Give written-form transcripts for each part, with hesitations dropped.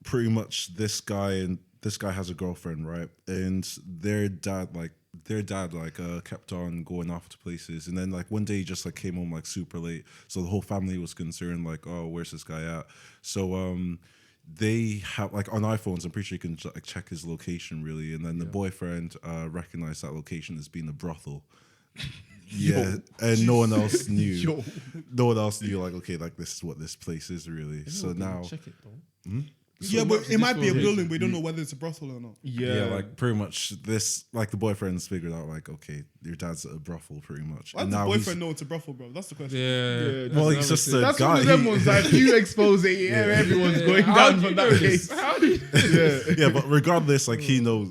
pretty much this guy has a girlfriend, right? And their dad kept on going off to places, and then like one day he just like came home like super late, so the whole family was concerned like, oh, where's this guy at? So they have like on iPhones, I'm pretty sure you can like check his location really, and then the boyfriend recognized that location as being a brothel. Yeah, and no one else knew. No one else knew. Like, okay, like this is what this place is really. So now, check it though. Yeah, but it might be a building. We don't know whether it's a brothel or not. yeah, like pretty much this. Like the boyfriend's figured out, like, okay, your dad's at a brothel, pretty much. Why does the boyfriend know it's a brothel, bro? That's the question. Yeah. Well, he's just a That's guy. one of them ones that if you expose it, everyone's going down from that case. How do you? Yeah, but regardless, like he knows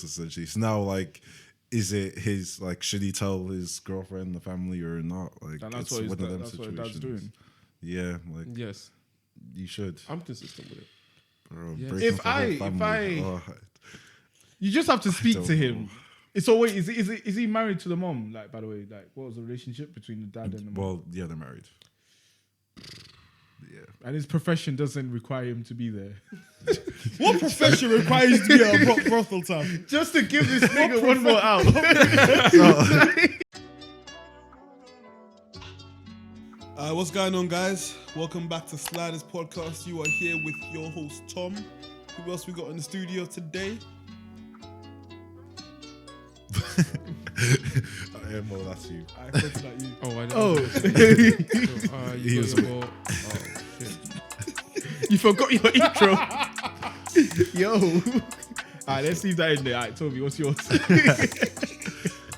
essentially. So now, like, is it his like? Should he tell his girlfriend, the family, or not? Like, And that's it's what one of them that's what situations. dad's doing. Yeah, like Yes, you should. I'm consistent with it. Bro, Yeah. breaking If up the whole I- family. You just have to speak don't to him. know. So wait, is he married to the mom? Like, by the way, like, what was the relationship between the dad and the mom? Well, yeah, they're married. Yeah. And his profession doesn't require him to be there. What profession requires you to be at a brothel time? Just to give this nigga one more out. What's going on, guys? Welcome back to Sliders Podcast. You are here with your host, Tom. Who else we got in the studio today? I am, well, that's you. I pointed at you. Oh, I don't. Oh, You He got was your ball. Oh shit. you forgot your intro. Yo. Alright, let's leave that in there. Alright, Toby, what's yours?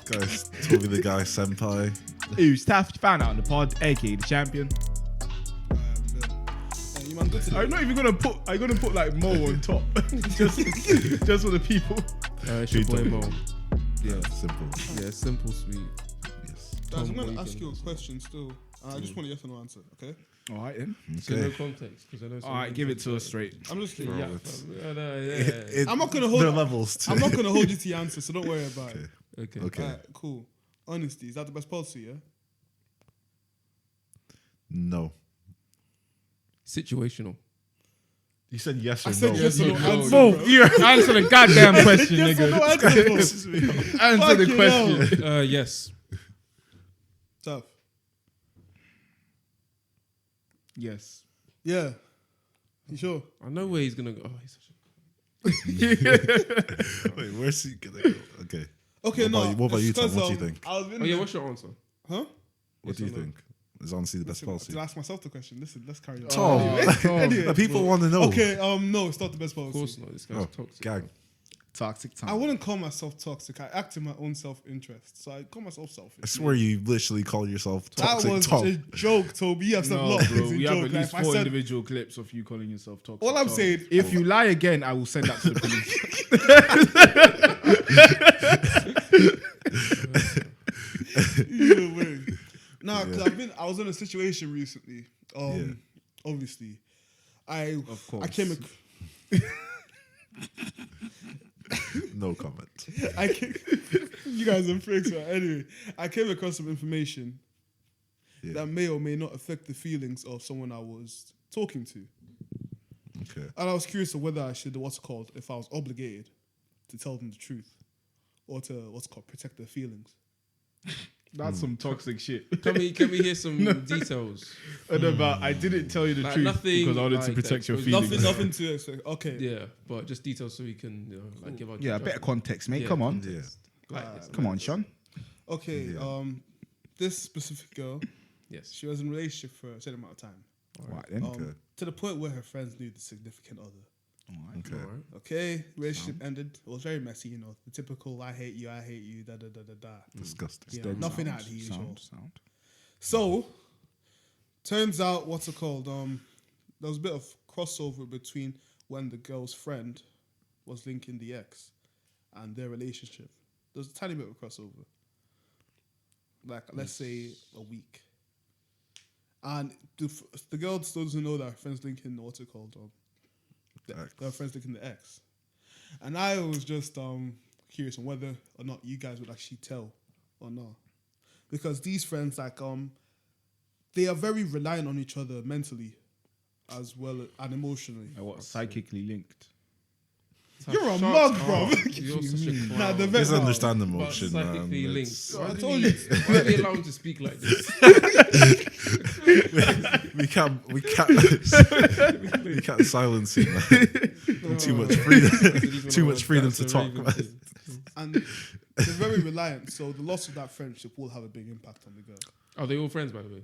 Guys, Toby the guy, senpai. Who's Taff found out on the pod, aka the champion. You man good today? I'm not even gonna put like Mo on top. just for the people. It's your boy Mo. Yeah, simple. Yeah, simple, sweet. Yes. Guys, I'm Tom, going to what ask you you a can- question still. I just want a yes or no answer, okay? Alright then. So no Okay. context, because I know. Alright, give it to us straight. I'm just Bro, kidding. it's- Yeah. I'm not gonna hold- There are levels to I'm not going to hold you to your answer, so don't worry about it. Okay. Okay. Alright, cool. Honesty, is that the best policy, yeah? No. Situational. You said yes or I said no. yes or no No, answer, Mo, bro. you answer the goddamn question, Yes or nigga. no answer, bro. Answer the Fucking question. Yes. Tough. Yes. Yeah. You sure? I know where he's gonna go. Oh, he's such a... Wait, where's he gonna go? Okay. Okay, What about you, it's Tom? 'cause, What do you think? I was in Oh yeah, there- what's your answer? Huh? What do you or no? think? Is honestly the best Did policy? I ask myself the question? Listen, let's carry on. Tom, Anyway. the people want to know. Okay, no, it's not the best Of policy. course not. This guy's Oh, toxic. gag. Toxic time. I wouldn't call myself toxic. I act in my own self-interest, so I call myself selfish. I swear you literally call yourself toxic. That was Tom. a joke, Toby. You have some No, lot of bro, things in we have joke. at Like, least if I 4 said- individual clips of you calling yourself toxic. All I'm So saying- if you lie again, I will send that to the police. Either way. Nah, because I was in a situation recently. Obviously, Of course. I came. No comment. You guys are freaks, right? Anyway, I came across some information Yeah. that may or may not affect the feelings of someone I was talking to, Okay. and I was curious of whether I should, if I was obligated to tell them the truth, or to protect their feelings. That's some toxic shit. Can we hear some details? And about I didn't tell you the Like truth nothing because I wanted to like protect your that. feelings. Nothing to expect. Okay. Yeah, but just details so we can like give our Yeah, a bit of context, mate. Yeah. Come on. Yeah. Like, Come on, Sean. Okay. Yeah. This specific girl, Yes. she was in a relationship for a certain amount of time. Right then. Okay. To the point where her friends knew the significant other. Okay. All right. Okay, relationship ended. It was very messy, the typical I hate you, da da da da da. Disgusting. Yeah, nothing out of the usual. Sound. So, turns out, what's it called? There was a bit of crossover between when the girl's friend was linking the ex and their relationship. There's a tiny bit of crossover. Like, let's say a week. And the girl still doesn't know that her friend's linking, what's it called? Her friend's linking the ex. And I was just curious on whether or not you guys would actually tell or not. Because these friends, like, they are very reliant on each other mentally. as well and emotionally. Like what? Psychically linked. You're a Shut mug, up. bro. You're such a clown. Nah, the Just vet- understand But emotion, man. psychically linked. It's- Why I do told you- you. Why do you allow him to speak like this? we can't silence him. Man. Too much freedom. Too much freedom to talk. Man. And they're very reliant, so the loss of that friendship will have a big impact on the girl. Are they all friends, by the way?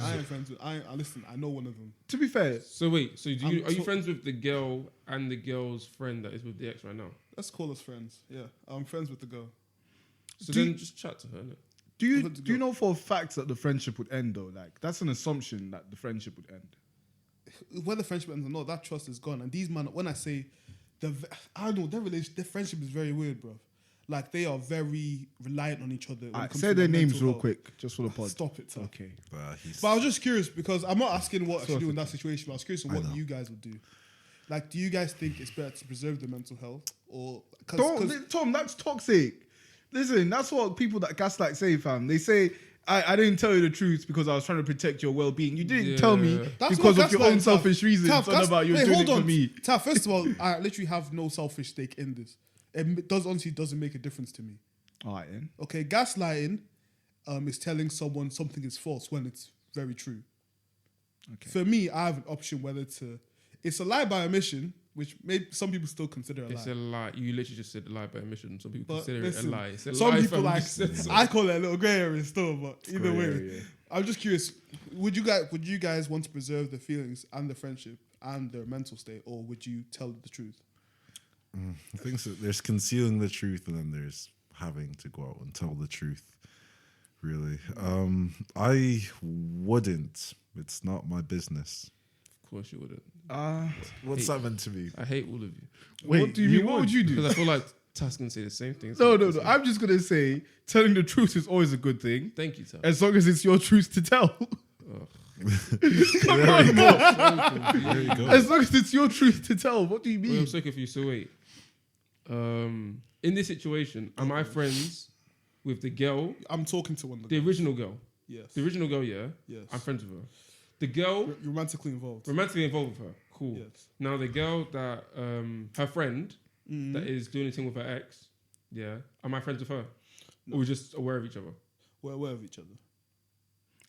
I ain't friends with. I listen. I know one of them. To be fair, So wait, so I'm are you so- friends with the girl and the girl's friend that is with the ex right now? Let's call us friends. Yeah, I'm friends with the girl. So Do then you- just chat to her. Innit? do you Good to do you go. know for a fact that the friendship would end though? Like that's an assumption that the friendship would end. Whether friendship ends or not, that trust is gone. And these man, when I say I don't know, their friendship is very weird, bro. Like they are very reliant on each other. when it Alright, comes say to their names mental real health. quick, just for the pod. Stop it, Tom. Okay. But I was just curious because I'm not asking what I should Sort do in of. that situation. But I was curious on what you guys would do. Like, do you guys think it's better to preserve the mental health or? Tom, that's toxic. Listen, that's what people that gaslight say, fam. They say, I didn't tell you the truth because I was trying to protect your well-being. You didn't tell me That's because not of your own gaslighting, Taff. selfish reasons. Taff, It's not about you doing it for me. Taff, first of all, I literally have no selfish stake in this. It doesn't make a difference to me. All right, then. Okay, gaslighting is telling someone something is false when it's very true. Okay. For me, I have an option whether to. It's a lie by omission, which maybe some people still consider a It's lie. a lie. You literally just said lie by omission. Some people But consider listen, it a lie. It's a some lie, people fam. You like. said so. I call it a little grey area still, but either grey way, area. I'm just curious. Would you guys want to preserve the feelings and the friendship and their mental state, or would you tell the truth? I think so. There's concealing the truth, and then there's having to go out and tell the truth. Really, I wouldn't. It's not my business. Of course you wouldn't. What's that meant to be? I hate all of you. Wait, what do you mean? What would you do? Because I feel like Tas can say the same thing. No. I'm just going to say telling the truth is always a good thing. Thank you, Tas. As long as it's your truth to tell. Come There on, you bro. There you go. As long as it's your truth to tell. What do you Wait, mean? I'm so confused. So wait. In this situation, am I friends with the girl, I'm talking to one of the them. original girl? Yes. The original girl, yeah? Yes. I'm friends with her. The girl, You're romantically involved. romantically involved with her. Cool. Yes. Now the girl that, her friend that is doing a thing with her ex, yeah, am I friends with her? Or we're just aware of each other? We're aware of each other.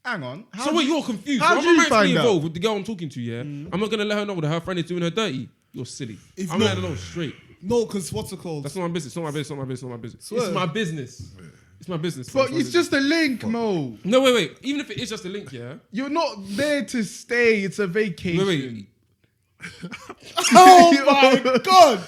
Hang on. So wait, you're confused. how I'm do you romantically find out? involved with the girl I'm talking to, yeah? I'm not going to let her know that her friend is doing her dirty. You're silly. If I'm not- letting her know straight. No, because what's it called? That's not my business. It's not my business. It's not my business. It's not my business. Swear. It's my business. It's my business. But my it's business. just a link, Mo. No, wait. Even if it is just a link, yeah? You're not there to stay. It's a vacation. Wait. Oh my god!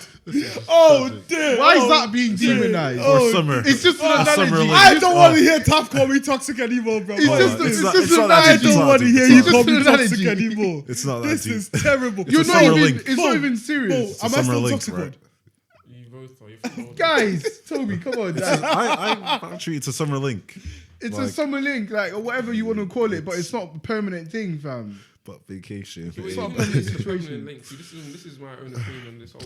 Oh dear! Why is Oh, that being demonized? Or summer. It's just an summer analogy. link. I don't want to hear Taff call me toxic anymore, bro. It's What just- is it's this? just it's not an that I deep, analogy. it's don't not want to deep, hear it's you not call deep. me It's just an toxic analogy. anymore. It's not that This deep. is terrible. It's You're a not summer even. link. It's not even Mo, serious. am I summer still link, toxic? right? One? You both are. You're from Guys, Toby, come on, Dad. I'm actually, it's a summer link. It's a Like- summer link, like or whatever you want to call it, but it's not a permanent thing, fam. But vacation. Wait, not you a know, permanent it's a situation. permanent link. See, this is my own opinion on this whole.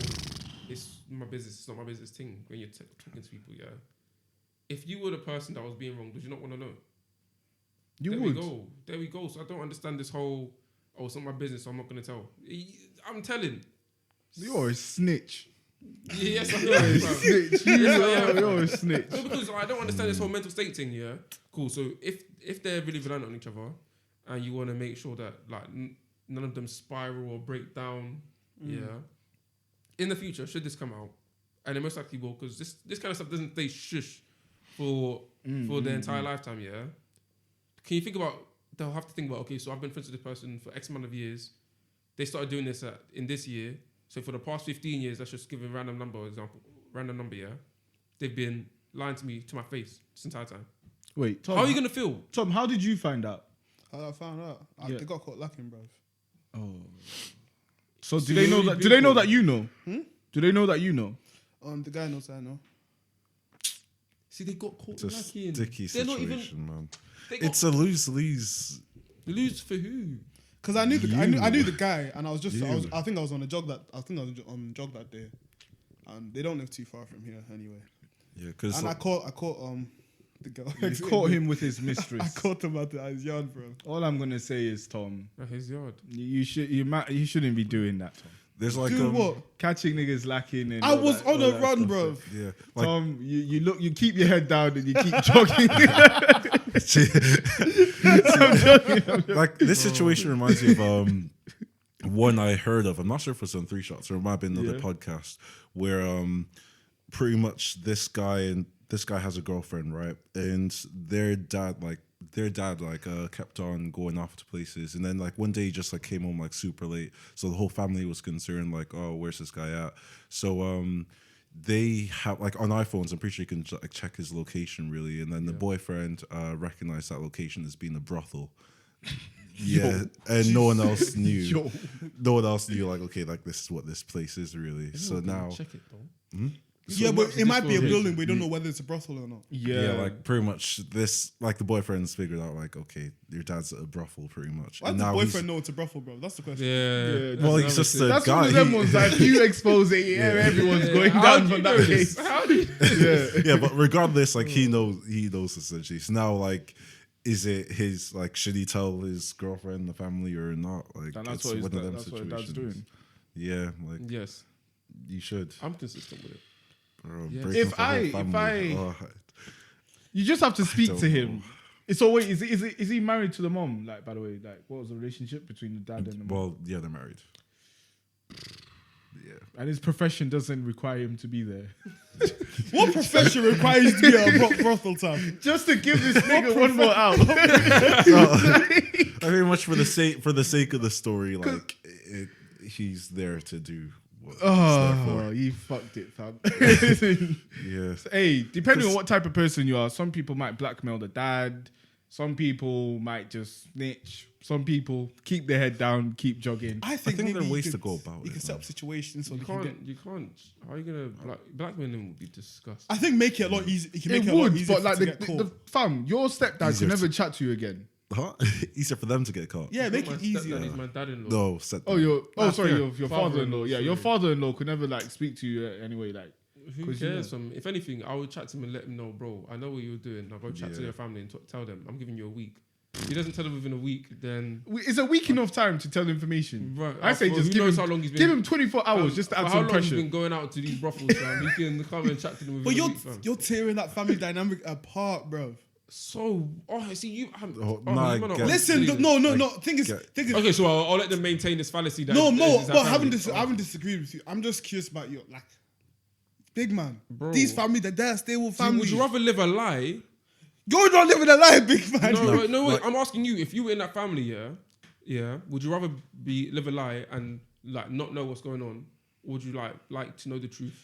It's my business. It's not my business thing. When you're talking to people, yeah. If you were the person that was being wrong, would you not want to know? You there would. we go. There we go. So I don't understand this whole. Oh, it's not my business, so I'm not going to tell. I'm telling. You're a snitch. Yes, I am. fam. Snitch. Yes, I am. You're a snitch. No, because I don't understand this whole mental state thing. Yeah, cool. So if they're really reliant on each other, and you want to make sure that like none of them spiral or break down, yeah. In the future, should this come out, and it most likely will, because this kind of stuff doesn't stay shush for their entire lifetime. Yeah. Can you think about? They'll have to think about. Okay, so I've been friends with this person for X amount of years. They started doing this in this year. So for the past 15 years, let's just give a random number, yeah. They've been lying to me to my face this entire time. Wait, Tom. How are you gonna feel? Tom, how did you find out? How I found out. Yeah. They got caught lacking, bro. Oh. So So do they you know only that? do Do they know call- that you know? Do they know that you know? The guy knows I know. See, they got caught It's a lacking. sticky They're not even. situation, man. They got It's a lose-lose. lose for who? Because I knew the guy, and I was just You. I think I was on a jog on jog that day, and they don't live too far from here anyway. Yeah, because And I caught The girl. You caught him with his I mistress. caught him at his yard, bro. All I'm gonna say is, Tom, At his yard. you shouldn't be doing that, Tom. There's like Dude, what? Catching niggas lacking and I all was that- on all a that run, stuff, bro. yeah, like Tom, you keep your head down and you keep jogging. like this situation reminds me of one I heard of. I'm not sure if it's on Three Shots or it might have been another Yeah. podcast where pretty much this guy has a girlfriend, right? And their dad kept on going off to places, and then like one day he just like came home like super late, so the whole family was concerned like, oh, where's this guy at? So they have like on iPhones, I'm pretty sure you can like check his location really, and then the boyfriend recognized that location as being a brothel. Yeah, and no one else knew. Yo. No one else knew. Like, okay, like this is what this place is really. So now, Check it though. Yeah, but it might be a Discord. building. We don't know whether it's a brothel or not. yeah, like pretty much this, like the boyfriend's figured out, like, okay, your dad's at a brothel, pretty much. Why And does the now boyfriend know it's a brothel, bro? That's the question. Yeah. well, he's just a That's guy. one of them He- ones that if you expose it, everyone's going How down do from you that know case. this? How do you yeah, but regardless, like he knows essentially. So now, like, is it his like? Should he tell his girlfriend, the family, or not? Like, And that's it's what his one of dad- them that's what his dad's situations. doing. Yeah, like Yes, you should. I'm consistent with it. Bro, Yeah. break If up the whole I- family. You just have to speak don't to him. know. So wait, is he married to the mom? Like, by the way, like, what was the relationship between the dad and the mom? Well, yeah, they're married. Yeah. And his profession doesn't require him to be there. What profession requires you to be at a brothel time? Just to give this nigga one more out. I very much for the sake of the story, like he's there to do what he's there for. Oh, you fucked it, fam. Yeah. Hey, depending on what type of person you are, some people might blackmail the dad. Some people might just snitch. Some people keep their head down, keep jogging. I think there maybe are you ways could- to go about You it, can set man. up situations so You they can get. can't. How are you gonna blackmailing would be disgusting. I think make it a lot easier. You can make It it, a lot would, easier but like to get the caught. fam, your stepdad Easier can never to- chat to you again. Huh? Easier for them to get caught. Yeah, make My it stepdad easier. is my dad-in-law. No, set Oh, your Ah, sorry, fair. your Father-in-law, father-in-law. Yeah, your sorry. father-in-law could never like speak to you anyway. Like, Who 'cause you cares? If anything, I would chat to him and let him know, bro. I know what you're doing. Now go chat to Yeah. your family and tell them I'm giving you a week. If he doesn't tell them within a week, then is a week enough time to tell information? Right, I say well, just who give knows him how long he's been- give him 24 hours just to for add how some long he's pressure. been going out to these brothels, fam? He can come and chat to them within But a week, fam. you're tearing that family dynamic apart, bro. So, I see you. no, I you man are get- Listen, honest, no. Like, Thing is, get- Okay, so I'll let them maintain this fallacy. That no, is- Mo. is that But I family. haven't disagreed with you. I'm just curious about you, like, big man. Bro. These family, they're stable So family. would you rather live a lie? You're not living a lie, big man. No, wait. I'm asking you. If you were in that family, yeah, would you rather live a lie and like not know what's going on, or would you like to know the truth?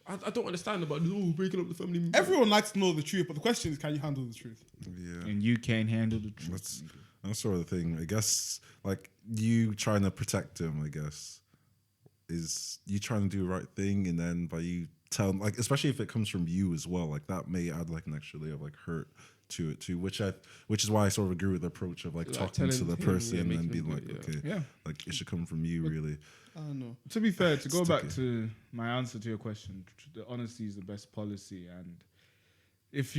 I don't understand about breaking up the family. Everyone likes to know the truth, but the question is, can you handle the truth? Yeah. And you can't handle the truth. That's sort of the thing. I guess like you trying to protect him, I guess, is you trying to do the right thing, and then by you tell like, especially if it comes from you as well, like that may add like an extra layer of like hurt to it too. Which is why I sort of agree with the approach of like Like talking to telling the him, person yeah, and making being him like, do it, okay, Yeah. like it should come from you really. I don't know. To be fair, to go It's back tricky. to my answer to your question, the honesty is the best policy. And if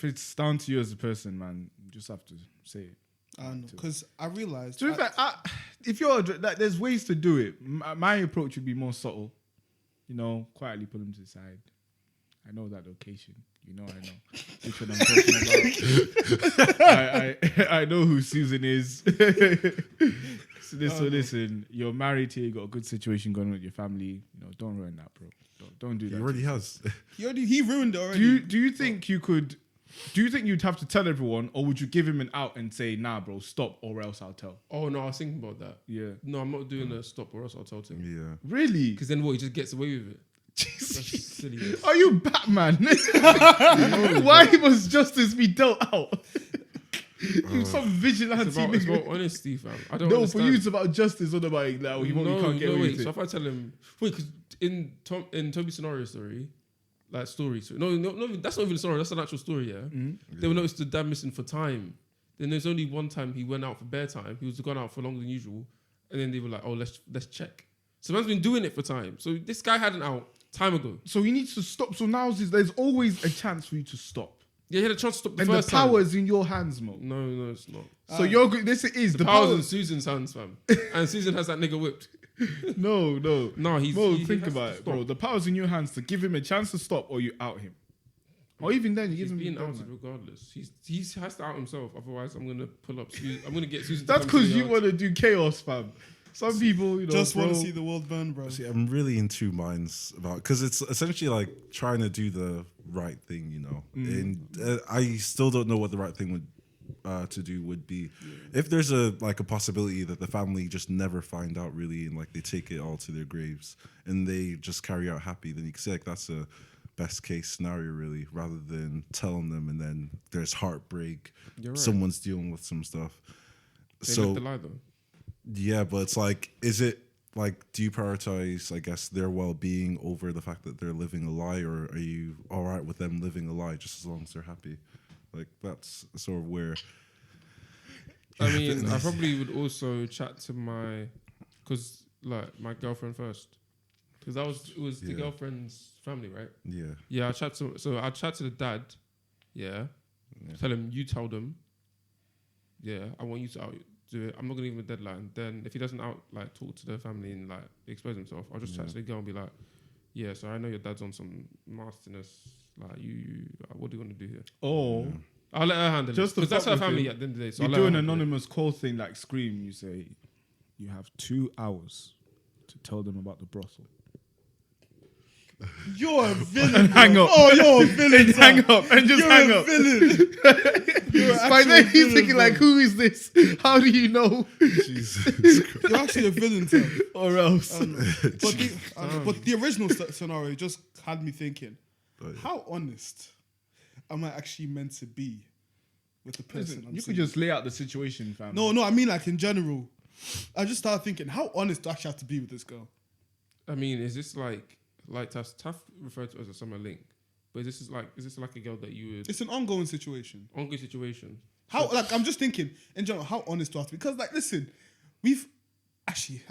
it's down to you as a person, man, you just have to say it. I don't know. Because I realized. To be fair, if you're like, there's ways to do it. My approach would be more subtle. You know, quietly pull him to the side. I know that location. You know, I know which one I'm talking about. I know who Susan is. So listen, you're married here. You got a good situation going on with your family. You know, don't ruin that, bro. Don't do He that. already has. he ruined it already. Do you think you could? Do you think you'd have to tell everyone, or would you give him an out and say, "Nah, bro, stop, or else I'll tell"? Oh no, I was thinking about that. Yeah. No, I'm not doing a stop or else I'll tell him. Yeah. Really? Because then what? He just gets away with it. That's silly. Are you Batman? Why must justice be dealt out? You some vigilante It's about nigga. honesty, fam. I don't No, understand. for you it's about justice, not about like, you can't get away wait. with So it. if I tell him, because in Toby's scenario story, like story, so no, that's not even a story. That's an actual story. Yeah, they will notice the dad missing for time. Then there's only one time he went out for bare time. He was gone out for longer than usual, and then they were like, "Oh, let's check." So man's been doing it for time. So this guy had an out time ago. So he needs to stop. So now there's always a chance for you to stop. Yeah, he had a chance to stop the And the first time. power is in your hands, Mo. No, it's not. So this is The the power's power. in Susan's hands, fam. And Susan has that nigga whipped. No. No, Mo, he think has about to it, bro. stop. The power's in your hands to give him a chance to stop, or you out him. Or even then, you He's give him. being the dead, outed man. regardless. He has to out himself. Otherwise, I'm gonna pull up. I'm gonna get Susan. That's because you want to do chaos, fam. Some people, Just want to bro, see the world burn, bro. See, I'm really in two minds about because it's essentially like trying to do the right thing, you know. And I still don't know what the right thing would to do would be. If there's a possibility that the family just never find out really, and like they take it all to their graves and they just carry out happy, then you can say like that's a best case scenario really, rather than telling them and then there's heartbreak. You're right. Someone's dealing with some stuff. They So left the lie though. yeah, but it's like, is it like, do you prioritize, I guess, their well-being over the fact that they're living a lie, or are you all right with them living a lie just as long as they're happy? Like, that's sort of where. I mean, I probably would also chat to my girlfriend first, because it was the Yeah. girlfriend's family, right? Yeah. Yeah, I chat to the dad. Yeah, tell him you tell them. Yeah, I want you to do it. I'm not gonna give him a deadline. Then if he doesn't talk to the family and expose himself, I'll just chat to the girl and be like, yeah, so I know your dad's on some nastiness. Like you what do you want to do here? or I'll let her handle Just it. to Because that's fuck her with family him, at the end of the day. So you I'll let do her an handle it. anonymous call thing like Scream. You say, you have 2 hours to tell them about the brothel. You're a villain. And hang bro. up. Oh, you're a villain. And hang up and just You're hang a up. villain. You're an By actual then he's villain, thinking bro. like, who is this? How do you know? Jesus Christ. You're actually a villain, Tim. Or else. But the original scenario just had me thinking, Oh, yeah. how honest am I actually meant to be with the person? Listen, I'm you seeing? could just lay out the situation, fam. No, I mean like in general. I just started thinking, how honest do I actually have to be with this girl? I mean, is this like Taff referred to as a summer link? But is this like a girl that you would It's an ongoing situation. ongoing situation? How I'm just thinking in general, how honest do I have to be? Because listen,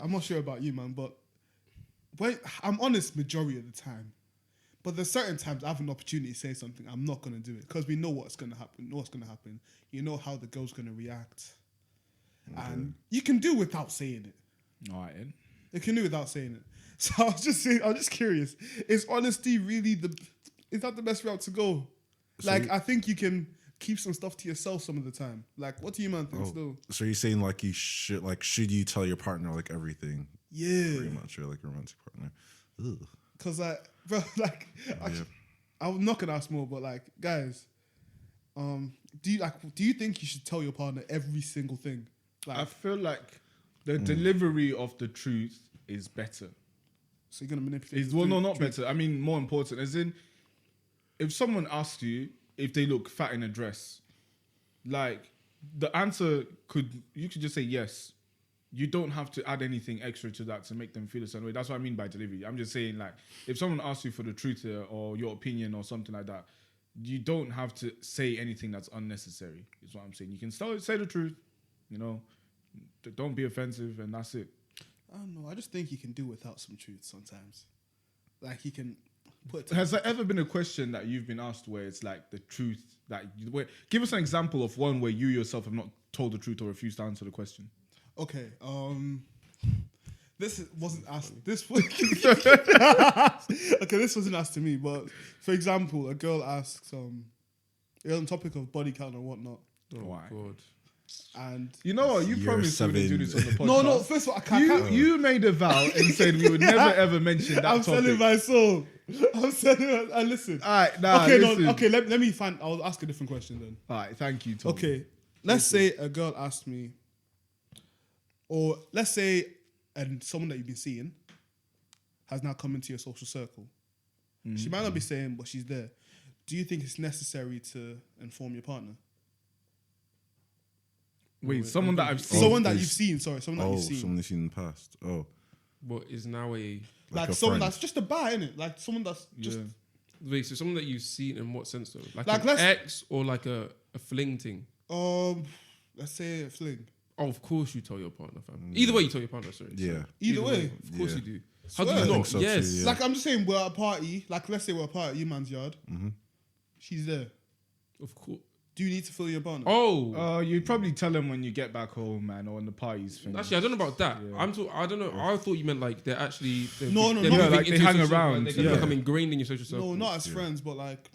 I'm not sure about you, man, but I'm honest majority of the time. But there's certain times I have an opportunity to say something, I'm not gonna do it because we know what's gonna happen. You know how the girl's gonna react, and you can do without saying it. All right, then. You can do without saying it. So I was just curious: is honesty really is that the best route to go? So I think you can keep some stuff to yourself some of the time. Like, what do you man think? Still, So you're saying like you should you tell your partner like everything? yeah, Pretty much, or like a romantic partner. Ugh. because bro, I'm not gonna ask more, but guys, do you think you should tell your partner every single thing? I feel like the delivery of the truth is better. So you're gonna manipulate? Is not better. I mean, more important. As in, if someone asks you if they look fat in a dress, the answer you could just say yes. You don't have to add anything extra to that to make them feel a certain way. That's what I mean by delivery. I'm just saying, if someone asks you for the truth or your opinion or something like that, you don't have to say anything that's unnecessary. Is what I'm saying. You can still say the truth. Don't be offensive, and that's it. I don't know. I just think you can do without some truth sometimes. You can put. Has there ever been a question that you've been asked where it's like the truth give us an example of one where you yourself have not told the truth or refused to answer the question? Okay. Wasn't asked. Okay, this wasn't asked to me, but for example, a girl asks on the topic of body count and whatnot, Oh Why? God. and You know what? You Year promised you wouldn't do this on the podcast. no. First of all, I can't. You made a vow and said we would never ever mention that I'm topic. selling my soul. I'm selling. And listen. All right, nah, Okay, listen. no. Okay, let me find. I'll ask a different question then. All right, thank you, Tom. Okay, let's say a girl asked me, or let's say, someone that you've been seeing has now come into your social circle. She might not be saying, but she's there. Do you think it's necessary to inform your partner? Wait, someone that I've seen. Someone that there's- you've seen. Sorry, someone that Oh, you've seen. someone you've seen in the past. Oh, What is now a Like a someone friend. that's just a buy, innit? Like someone that's just. Yeah. wait? So someone that you've seen in what sense though? Like Like, an let's- ex or like a fling thing? Let's say a fling. Oh, of course you tell your partner, fam. Either way, you tell your partner. Sorry. Yeah. Sorry. Either way. of course Yeah. you do. How do Swear. you I not? think so Yes. too, yeah. Like I'm just saying, we're at a party. Like let's say we're at a party at you man's yard. Mm-hmm. She's there. Of course. Do you need to fill your partner? Oh, You'd probably tell them when you get back home, man, or when the party's finished. actually, I don't know about that. Yeah. I don't know. I thought you meant like they're actually. No, they're not moving like they into hang social- around, They're gonna yeah. become ingrained in your social circle. No, not as friends, but like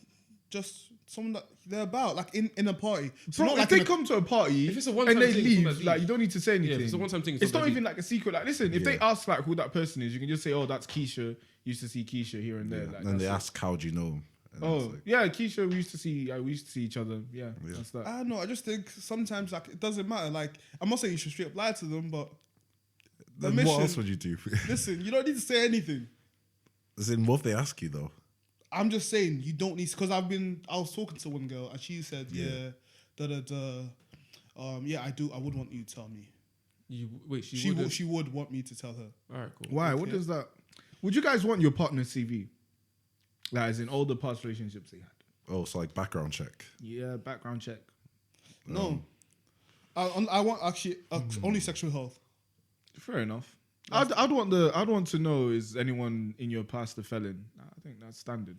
just someone that they're about, like in a party. So Bro, not if like they in a- come to a party If it's a one-time and they thing, it's leave, not that like deep. you don't need to say anything. Yeah, if it's a one-time thing, It's not that even deep. like a secret. Like, listen, if they Yeah. ask like who that person is, you can just say, "Oh, that's Keisha. Used to see Keisha here and there." Yeah. Like, And they that's it. ask, how do you know him? And Oh, it's like, yeah, Keisha. We used to see each other. Yeah, Yeah. that's that. I don't know. I just think sometimes like it doesn't matter. Like I'm not saying you should straight up lie to them, but the then mission. what else would you do? Listen, you don't need to say anything. As in, what if they ask you though? I'm just saying you don't need because I was talking to one girl and she said yeah, yeah I would want you to tell me. She would want me to tell her. All right, cool. Why? What Okay. does that? Would you guys want your partner's CV? Like, as in all the past relationships they had. Oh, so like background check. Yeah, background check. No, I want actually only sexual health. Fair enough. I'd want to know, is anyone in your past a felon? I think that's standard.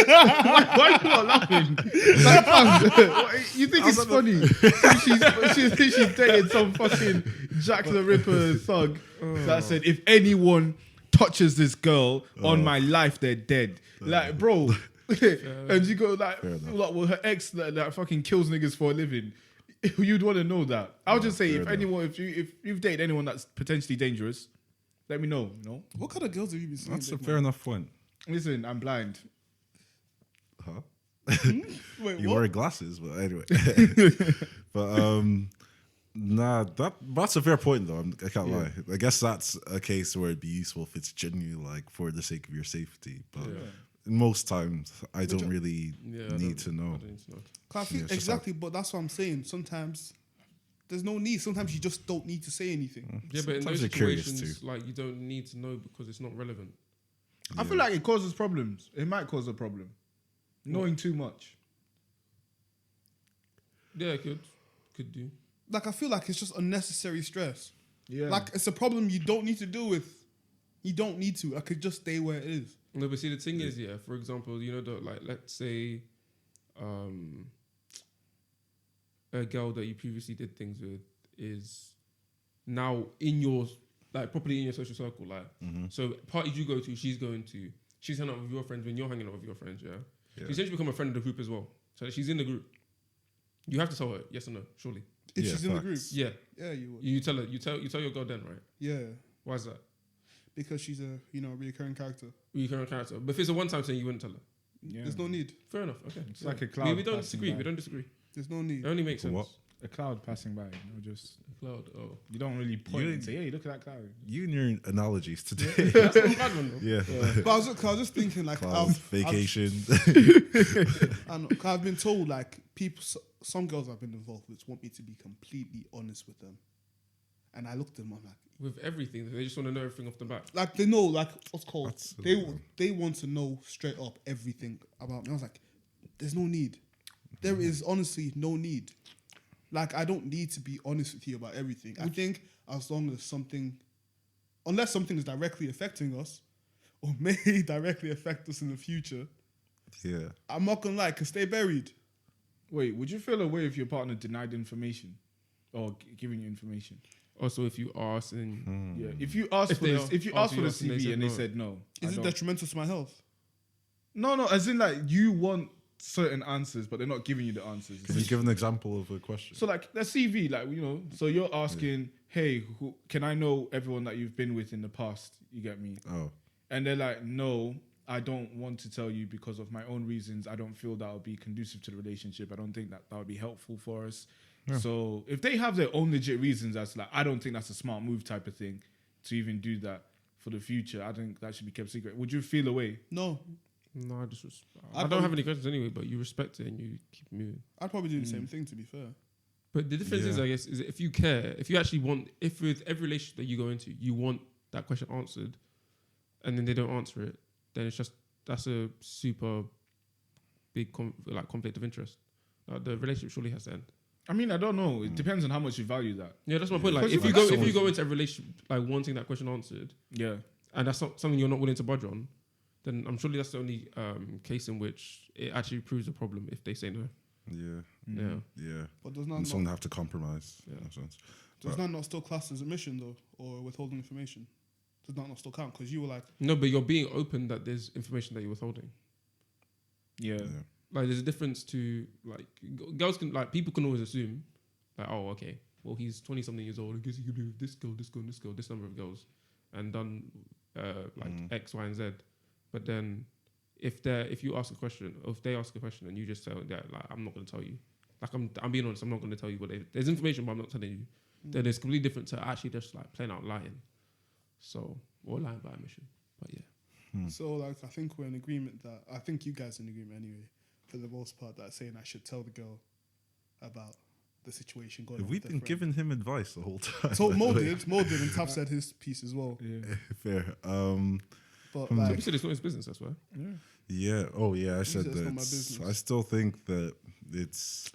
why are you not laughing? Like, fam, you think it's funny? She's dated some fucking Jack the Ripper thug that said, if anyone touches this girl on my life, they're dead. Like, bro. And you go like, well, her ex that fucking kills niggas for a living. You'd want to know that. I'll just say, fair if enough. anyone, if you've dated anyone that's potentially dangerous, let me know. No, What kind of girls have you been seeing? That's a big fair man? enough point. listen, I'm blind. Huh? Wait, You what? wear glasses, but anyway. but nah, that's a fair point though. I can't lie. I guess that's a case where it'd be useful if it's genuinely like for the sake of your safety. But most times, I don't really need to know. I don't need to know. 'Cause I think Yeah, it's just exactly, but that's what I'm saying. Sometimes there's no need. Sometimes you just don't need to say anything. Yeah, but in Sometimes those they're curious situations, like you don't need to know because it's not relevant. I feel like it causes problems. It might cause a problem. Knowing too much. Yeah, it could do. Like I feel like it's just unnecessary stress. Yeah. Like it's a problem you don't need to deal with. You don't need to. I could just stay where it is. No, but see, the thing is, for example, you know, like, let's say, a girl that you previously did things with is now in your, like, properly in your social circle, like, so parties you go to, she's hanging out with your friends when you're hanging out with your friends, yeah? She's essentially become a friend of the group as well. So she's in the group. You have to tell her, yes or no, surely. If Yeah, she's in the group. facts. Yeah. Yeah, you would. You tell her, you tell your girl then, right? Yeah. Why is that? Because she's a recurring character. You can character. But if it's a one-time thing, you wouldn't tell her. Yeah. There's no need. Fair enough, okay. It's like a cloud We don't passing disagree, by. we don't disagree. There's no need. It only makes For sense. what? A cloud passing by. You know, just Cloud, oh. you don't really point You- and say, "Hey, look at that cloud." You and your analogies today. That's not a bad one, though. yeah. But I was just thinking like Clouds, vacation. I've been told like people, some girls I've been involved with want me to be completely honest with them, and I looked at them. I'm like, With everything, they just want to know everything off the bat. like they know like what's called. That's a They bit wrong. they want to know straight up everything about me. I was like, there's no need. There is honestly no need. Like I don't need to be honest with you about everything. I think as long as unless something is directly affecting us, or may directly affect us in the future, Yeah. I'm not gonna lie, can stay buried. Wait, would you feel a way if your partner denied information or giving you information? Also, if you ask and Yeah. If you ask If for they this, if you ask ask for you the and they CV said and they no. said no, I Is it don't. detrimental to my health? No, as in like you want certain answers, but they're not giving you the answers. Can you give an example of a question? So like the CV, like so you're asking, hey, can I know everyone that you've been with in the past? You get me? Oh. And they're like, no, I don't want to tell you because of my own reasons. I don't feel that would be conducive to the relationship. I don't think that would be helpful for us. So if they have their own legit reasons, that's like, I don't think that's a smart move type of thing to even do that for the future. I think that should be kept secret. Would you feel away? No, no, I I'd don't have any questions anyway. But you respect it and you keep moving. I'd probably do the same thing. To be fair, But the difference is, Yeah. I guess, is if you care, if you actually want, if with every relationship that you go into, you want that question answered, and then they don't answer it, then it's just that's a super big conflict of interest. The relationship surely has to end. I mean, I don't know. It depends on how much you value that. Yeah, that's my point. Like, Because if you go into a relationship like wanting that question answered, Yeah. and that's not something you're not willing to budge on, then I'm surely that's the only case in which it actually proves a problem if they say no. Yeah, Yeah. yeah. But does And not someone have to compromise. Yeah. In a sense. does that not still class as admission though, or withholding information? Does that not still count? Because you were like, No, but you're being open that there's information that you're withholding. Yeah. Yeah. Like there's a difference to like girls can like people can always assume like, oh, okay, well he's 20 something years old, I guess he could be with this girl, this girl, this girl, this number of girls, and done like X, Y, and Z. But then if you ask a question, or if they ask a question and you just tell that like I'm not gonna tell you, like I'm being honest, I'm not gonna tell you what there's information but I'm not telling you. Then it's completely different to actually just like plain out lying. So or lying by omission. But yeah. so like I think we're in agreement that I think you guys are in agreement anyway, for the most part, that saying I should tell the girl about the situation going on. Have we with their been friend. giving him advice the whole time? So Mo Like, did, and Taff said his piece as well. Yeah. Fair. But You like, said it's not his business, that's why. Yeah. Oh, yeah. I said said it's that. not my business. I still think that it's.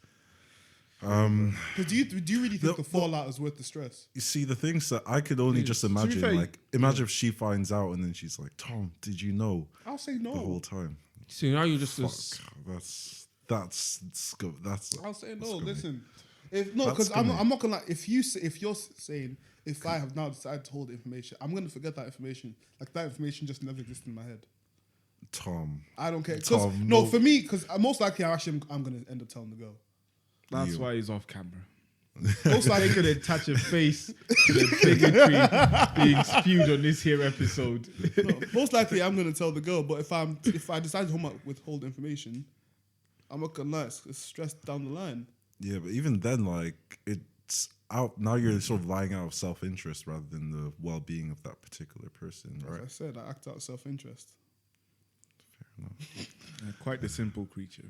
because do you really think No, the fallout is worth the stress? You see, the things that I could only just imagine, fair, like, imagine if she finds out and then she's like, "Tom, did you know I'll say the whole no. time?" So now you're just Fuck, that's I'll say no. scummy. Listen, if no, That's because I'm scummy. not gonna like if you're saying if I have now decided to hold the information, I'm gonna forget that information. Like that information just never existed in my head. Tom. I don't care. 'Cause- Tom, no, no. for me, because most likely I'm gonna end up telling the girl. That's You. why he's off camera. Most likely, They could attach a face to the bigotry being spewed on this here episode. no, most likely I'm gonna tell the girl. But if I decide to withhold information, I'm not gonna lie. It's stressed down the line. Yeah, but even then, like, it's out now. You're sort of lying out of self-interest rather than the well-being of that particular person, As I right? said, I act out of self-interst. Quite the simple creature.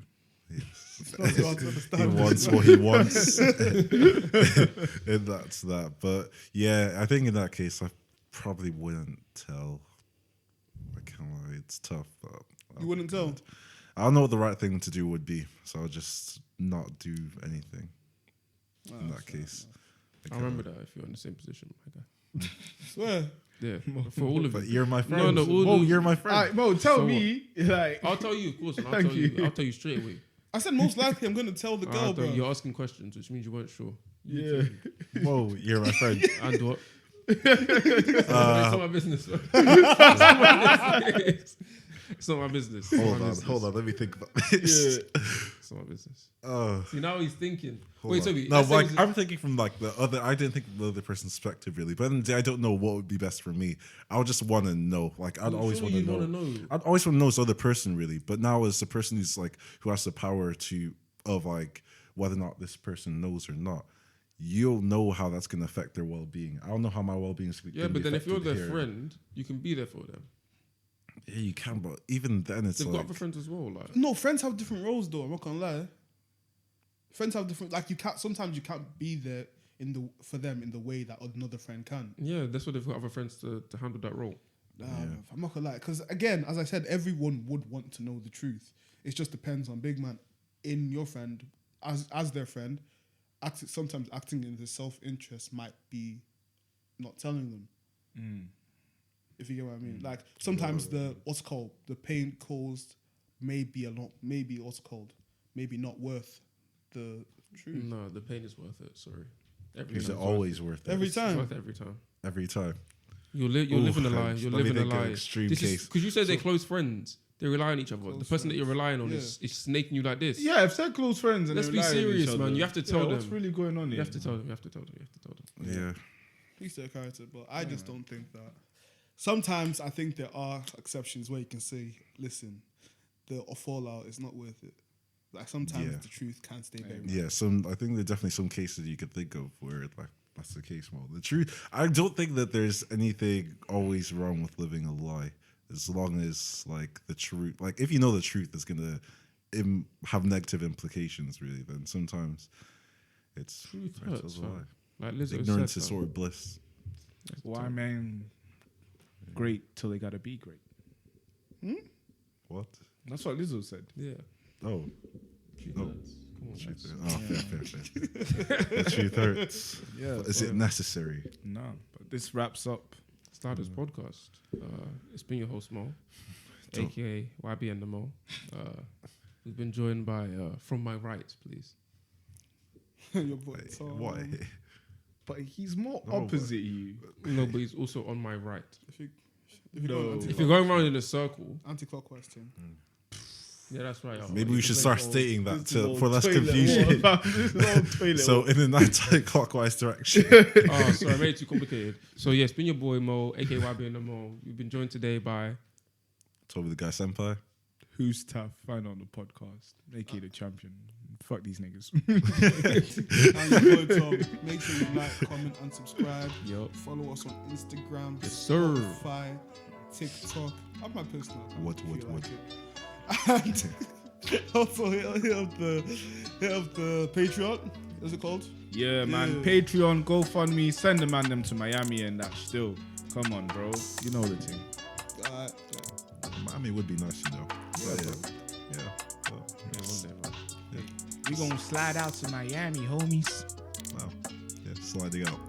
Yes. It's not hard to He understand. wants what he wants, and that's that. But yeah, I think in that case, I probably wouldn't tell. I can't lie, it's tough. But You wouldn't tell? I don't know what the right thing to do would be, so I'll just not do anything in that case. I remember that if you're in the same position, my guy. Swear. Yeah, for all of But it. you're my friend. No, all oh, the- you're my All friend. right, Mo, tell So me, like, I'll tell you, of course, and I'll Thank tell you. you. I'll tell you straight away. I said most likely I'm gonna tell the girl, bro. You're asking questions, which means you weren't sure. yeah. Whoa, you're my friend. And what? It's not my business. Bro. It's not my business. It's not my business. Hold on. Let me think about this. It's not my business. Oh. See, now he's thinking. Hold Wait, on. Toby. No, let's say like it's- I'm thinking from like the other. I didn't think the other person's perspective really, but then I don't know what would be best for me. I would just want to know. Like I'd always want surely to you'd know. wanna know. I'd always want to know this other person really, but now as the person who's like who has the power of like whether or not this person knows or not, you'll know how that's going to affect their well-being. I don't know how my well-being is. Yeah, but then if you're their here. friend, you can be there for them. Yeah, you can, but even then it's They've like got other friends as well. Like, No, friends have different roles though. I'm not gonna lie. Friends have different. Like you can't. Sometimes you can't be there for them in the way that another friend can. yeah, that's why they've got other friends to handle that role. I'm not gonna lie. Because again, as I said, everyone would want to know the truth. It just depends on big man in your friend as their friend. Sometimes acting in his self-interest might be not telling them. If you get what I mean. Like sometimes the pain caused maybe not worth the truth. No, the pain is worth it. Sorry. Every is time it it's always worth it? Every It's time. worth it every time. Every time. You're living a lie. You're let me living a think an lie. extreme This case. because you said they're close friends. They rely on each other. Close The person that you're relying on Yeah. is snaking you like this. Yeah, if they're close friends and Let's they be rely on each serious, other, man. You have to tell what's them. really going on You here. have to tell them. You have to tell them. You have to tell them. Yeah. Please their character, but I just don't think that. Sometimes I think there are exceptions where you can say, listen, the fallout is not worth it. Like sometimes Yeah. the truth can stay buried. Yeah, I think there are definitely some cases you could think of where like that's the case. Well, the truth, I don't think that there's anything always wrong with living a lie, as long as like the truth, like if you know the truth is gonna have negative implications, really, then sometimes it's Truth better to hurts, lie. fam. Like Lizzo Ignorance said, is fam. sort of bliss. Why men great till they gotta be great? What? That's what Lizzo said. Yeah. Oh, Truth No. hurts. Come on, truth guys. hurts. Fair. The truth hurts. Yeah. But is it necessary? No, but this wraps up. Stardust podcast. It's been your host Mo. aka YB and the Mo. We've been joined by From My Right, please. Your boy Wait, Tom. what? But he's more No, opposite you. No, but he's also on my right. If you No. go If you're going around in a circle, anti-clockwise team. yeah, that's right. Maybe we should start stating that This is all for less toilet confusion. water. This is all toilet So water. in an anti-clockwise direction. Oh, sorry, I made it too complicated. So yeah, it's been your boy Mo, aka YB and the Mo. We've been joined today by Toby the guy senpai. Who's tough? Find on the podcast. aka the champion. Fuck these niggas. And your boy Tom. Make sure you like, comment, and subscribe. Yo. Follow us on Instagram, Yes, sir. Spotify, TikTok. I'm my personal account. What? if you like it. And also hit up the Patreon. What's it called? Yeah, man. Yeah. Patreon, GoFundMe, send the man them to Miami and that still. Come on, bro. You know the thing. Miami would be nice, you know. Yeah, But bro. yeah. But, Yeah, one day, man. We gonna slide out to Miami, homies. wow. Yeah, sliding out.